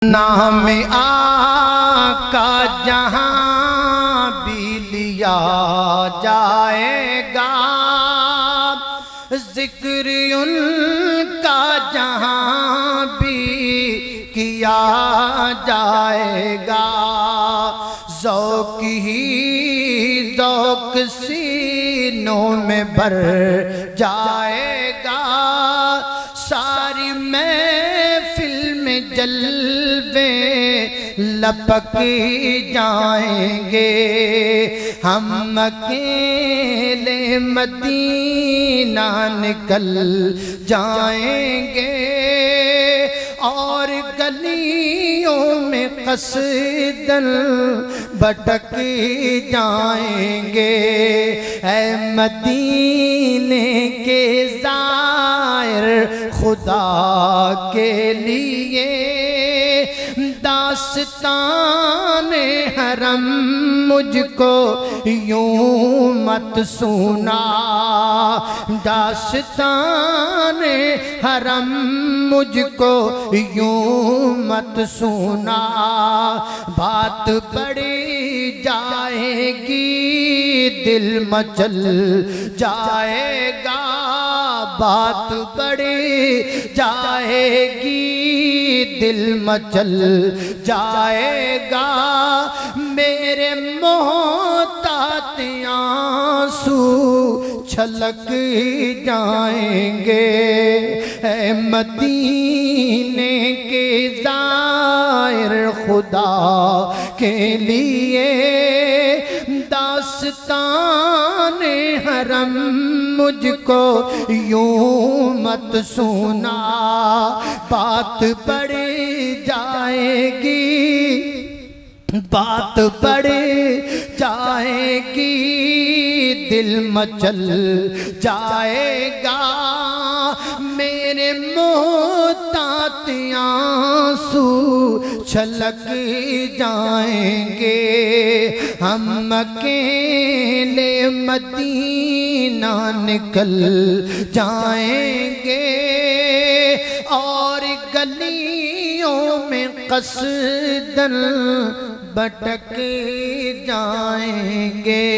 نام آقا جہاں بھی لیا جائے گا، ذکر ان کا جہاں بھی کیا جائے گا، ذوق ہی ذوق سینوں میں بھر جائے گا، ساری محفل میں جلوے لپک جائیں گے، ہم اکیلے مدینہ نکل جائیں گے، اور گلیوں میں قصداً بھٹک جائیں گے، اے مدینے کے زائر خدا کے لیے داستان حرم مجھ کو یوں مت سنا، داستان حرم مجھ کو یوں مت سنا، بات بڑھی جائے گی دل مچل جائے گا، بات بڑھی جائے گی دل مچل جائے گا، میرے محتاط آنسو چھلک جائیں گے، اے مدینے کے زائر خدا کے لیے داستان حرم مجھ کو یوں مت سنا، بات بڑھ جائے گی، بات بڑھ جائے گی دل مچل جائے گا، میرے محتاط آنسو چھلک جائیں گے، ہم اکیلے مدینہ نکل جائیں گے، اور گلیوں میں قصداً بھٹک جائیں گے۔